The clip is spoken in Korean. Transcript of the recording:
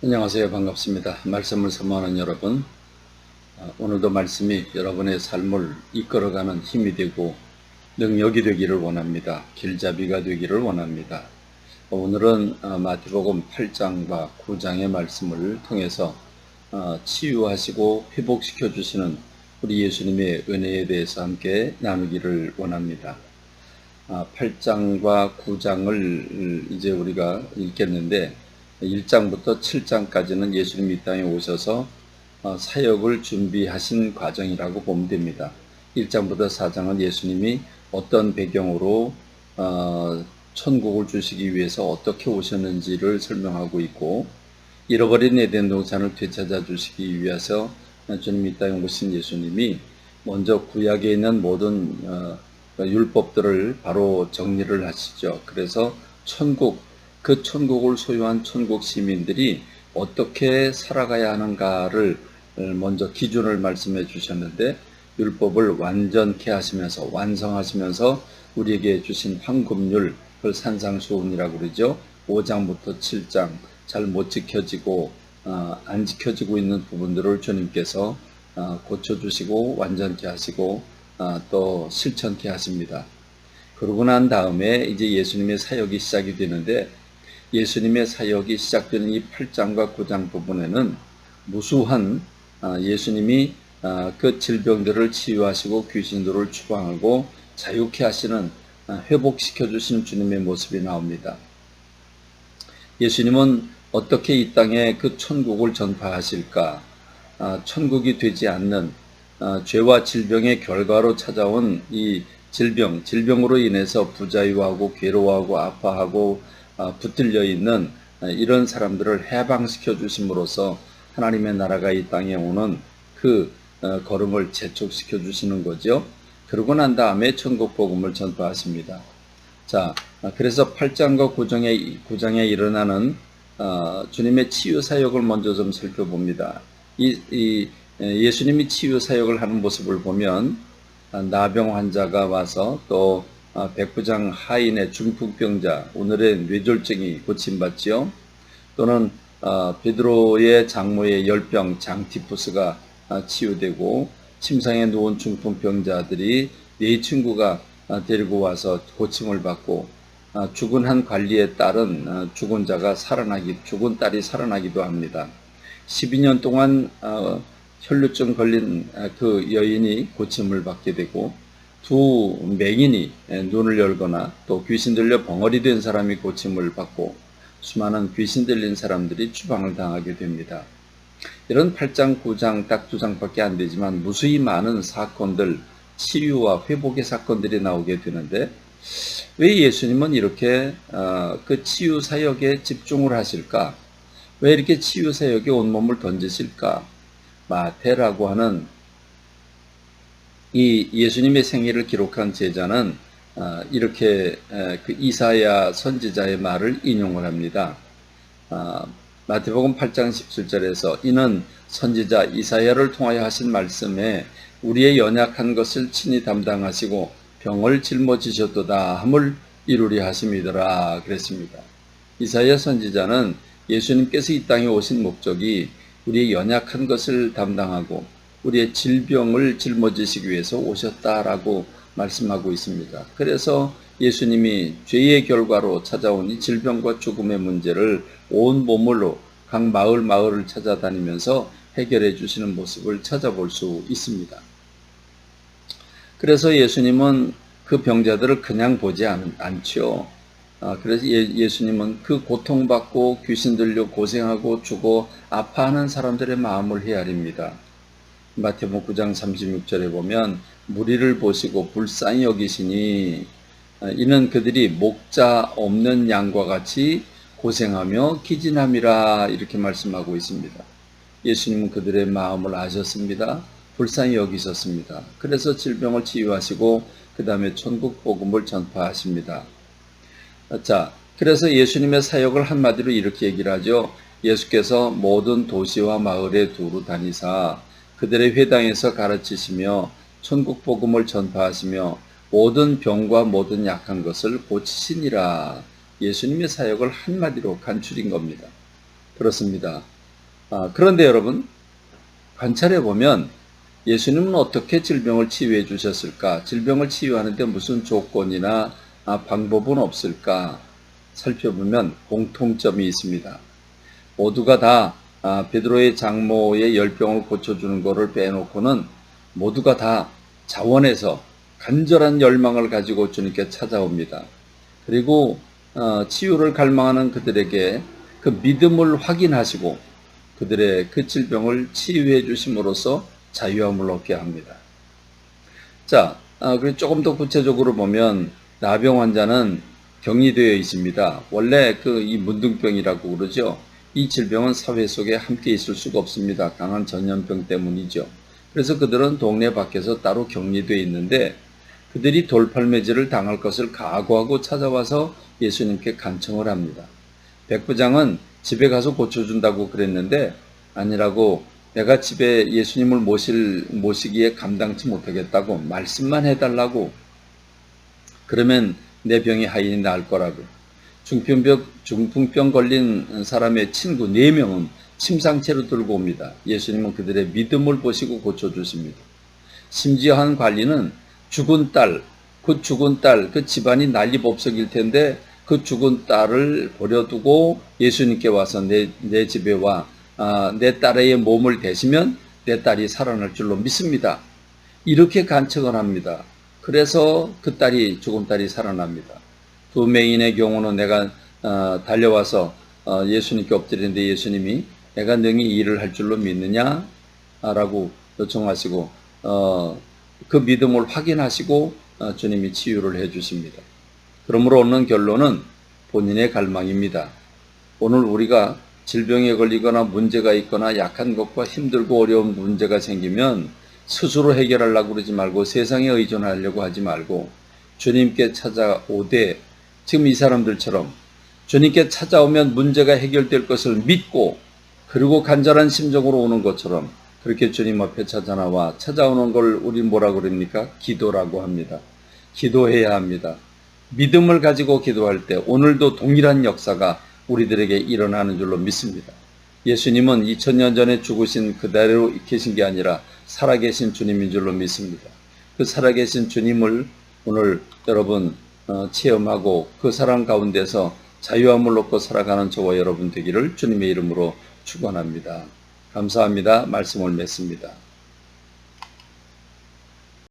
안녕하세요. 반갑습니다. 말씀을 사모하는 여러분, 오늘도 말씀이 여러분의 삶을 이끌어가는 힘이 되고 능력이 되기를 원합니다. 길잡이가 되기를 원합니다. 오늘은 마태복음 8장과 9장의 말씀을 통해서 치유하시고 회복시켜 주시는 우리 예수님의 은혜에 대해서 함께 나누기를 원합니다. 8장과 9장을 이제 우리가 읽겠는데 1장부터 7장까지는 예수님이 이 땅에 오셔서 사역을 준비하신 과정이라고 보면 됩니다. 1장부터 4장은 예수님이 어떤 배경으로 천국을 주시기 위해서 어떻게 오셨는지를 설명하고 있고, 잃어버린 에덴 동산을 되찾아 주시기 위해서 주님이 이 땅에 오신 예수님이 먼저 구약에 있는 모든 율법들을 바로 정리를 하시죠. 그래서 그 천국을 소유한 천국 시민들이 어떻게 살아가야 하는가를 먼저 기준을 말씀해 주셨는데, 율법을 완전케 하시면서 완성하시면서 우리에게 주신 황금률, 그걸 산상수훈이라고 그러죠. 5장부터 7장 잘 못 지켜지고 안 지켜지고 있는 부분들을 주님께서 고쳐주시고 완전케 하시고 또 실천케 하십니다. 그러고 난 다음에 이제 예수님의 사역이 시작이 되는데, 예수님의 사역이 시작되는 이 8장과 9장 부분에는 무수한 예수님이 그 질병들을 치유하시고 귀신들을 추방하고 자유케 하시는, 회복시켜 주신 주님의 모습이 나옵니다. 예수님은 어떻게 이 땅에 그 천국을 전파하실까? 천국이 되지 않는 죄와 질병의 결과로 찾아온 이 질병으로 인해서 부자유하고 괴로워하고 아파하고 붙들려 있는 이런 사람들을 해방시켜 주심으로써 하나님의 나라가 이 땅에 오는 그 걸음을 재촉시켜 주시는 거죠. 그러고 난 다음에 천국 복음을 전파하십니다. 자, 그래서 8장과 9장에 일어나는 주님의 치유 사역을 먼저 좀 살펴봅니다. 예수님이 치유 사역을 하는 모습을 보면 나병 환자가 와서 또 백부장 하인의 중풍병자, 오늘의 뇌졸중이 고침받지요. 또는 베드로의 장모의 열병 장티푸스가 치유되고, 침상에 누운 중풍병자들이 네 친구가 데리고 와서 고침을 받고, 죽은 한 관리의 딸은 죽은 딸이 살아나기도 합니다. 12년 동안 혈루증 걸린 그 여인이 고침을 받게 되고, 두 맹인이 눈을 열거나 또 귀신 들려 벙어리 된 사람이 고침을 받고, 수많은 귀신 들린 사람들이 추방을 당하게 됩니다. 이런 8장, 9장 딱 2장밖에 안 되지만 무수히 많은 사건들, 치유와 회복의 사건들이 나오게 되는데, 왜 예수님은 이렇게 그 치유 사역에 집중을 하실까? 왜 이렇게 치유 사역에 온몸을 던지실까? 마태라고 하는 이 예수님의 생애를 기록한 제자는 이렇게 그 이사야 선지자의 말을 인용을 합니다. 마태복음 8장 17절에서 이는 선지자 이사야를 통하여 하신 말씀에 우리의 연약한 것을 친히 담당하시고 병을 짊어지셨도다 함을 이루려 하심이더라 그랬습니다. 이사야 선지자는 예수님께서 이 땅에 오신 목적이 우리의 연약한 것을 담당하고 우리의 질병을 짊어지시기 위해서 오셨다라고 말씀하고 있습니다. 그래서 예수님이 죄의 결과로 찾아온 이 질병과 죽음의 문제를 온 몸으로 각 마을을 찾아다니면서 해결해 주시는 모습을 찾아볼 수 있습니다. 그래서 예수님은 그 병자들을 그냥 보지 않죠. 그래서 예수님은 그 고통받고 귀신 들려 고생하고 죽어 아파하는 사람들의 마음을 헤아립니다. 마태복음 9장 36절에 보면 무리를 보시고 불쌍히 여기시니 이는 그들이 목자 없는 양과 같이 고생하며 기진함이라 이렇게 말씀하고 있습니다. 예수님은 그들의 마음을 아셨습니다. 불쌍히 여기셨습니다. 그래서 질병을 치유하시고 그 다음에 천국 복음을 전파하십니다. 자, 그래서 예수님의 사역을 한마디로 이렇게 얘기를 하죠. 예수께서 모든 도시와 마을에 두루 다니사 그들의 회당에서 가르치시며 천국 복음을 전파하시며 모든 병과 모든 약한 것을 고치시니라. 예수님의 사역을 한마디로 간추린 겁니다. 그렇습니다. 그런데 여러분, 관찰해 보면 예수님은 어떻게 질병을 치유해 주셨을까? 질병을 치유하는데 무슨 조건이나 방법은 없을까? 살펴보면 공통점이 있습니다. 모두가 다 베드로의 장모의 열병을 고쳐주는 것을 빼놓고는 모두가 다 자원해서 간절한 열망을 가지고 주님께 찾아옵니다. 그리고 치유를 갈망하는 그들에게 그 믿음을 확인하시고 그들의 그 질병을 치유해 주심으로써 자유함을 얻게 합니다. 자, 그리고 조금 더 구체적으로 보면 나병 환자는 격리되어 있습니다. 원래 이 문둥병이라고 그러죠. 이 질병은 사회 속에 함께 있을 수가 없습니다. 강한 전염병 때문이죠. 그래서 그들은 동네 밖에서 따로 격리되어 있는데 그들이 돌팔매질을 당할 것을 각오하고 찾아와서 예수님께 간청을 합니다. 백부장은 집에 가서 고쳐준다고 그랬는데 아니라고, 내가 집에 예수님을 모시기에 감당치 못하겠다고, 말씀만 해달라고, 그러면 내 병이 하인이 나을 거라고. 중풍병 걸린 사람의 친구 4명은 침상채로 들고 옵니다. 예수님은 그들의 믿음을 보시고 고쳐주십니다. 심지어 한 관리는 죽은 딸, 그 집안이 난리법석일 텐데 그 죽은 딸을 버려두고 예수님께 와서 내 집에 와 내 딸의 몸을 대시면 내 딸이 살아날 줄로 믿습니다. 이렇게 간청을 합니다. 그래서 죽은 딸이 살아납니다. 두 맹인의 경우는 내가 달려와서 예수님께 엎드리는데 예수님이 내가 능히 일을 할 줄로 믿느냐? 라고 요청하시고 그 믿음을 확인하시고 주님이 치유를 해 주십니다. 그러므로 얻는 결론은 본인의 갈망입니다. 오늘 우리가 질병에 걸리거나 문제가 있거나 약한 것과 힘들고 어려운 문제가 생기면 스스로 해결하려고 그러지 말고 세상에 의존하려고 하지 말고 주님께 찾아오되, 지금 이 사람들처럼 주님께 찾아오면 문제가 해결될 것을 믿고 그리고 간절한 심정으로 오는 것처럼 그렇게 주님 앞에 찾아오는 걸 우리 뭐라고 그럽니까? 기도라고 합니다. 기도해야 합니다. 믿음을 가지고 기도할 때 오늘도 동일한 역사가 우리들에게 일어나는 줄로 믿습니다. 예수님은 2000년 전에 죽으신 그대로 계신 게 아니라 살아계신 주님인 줄로 믿습니다. 그 살아계신 주님을 오늘 여러분 체험하고 그 사랑 가운데서 자유함을 얻고 살아가는 저와 여러분 되기를 주님의 이름으로 축원합니다. 감사합니다. 말씀을 맺습니다.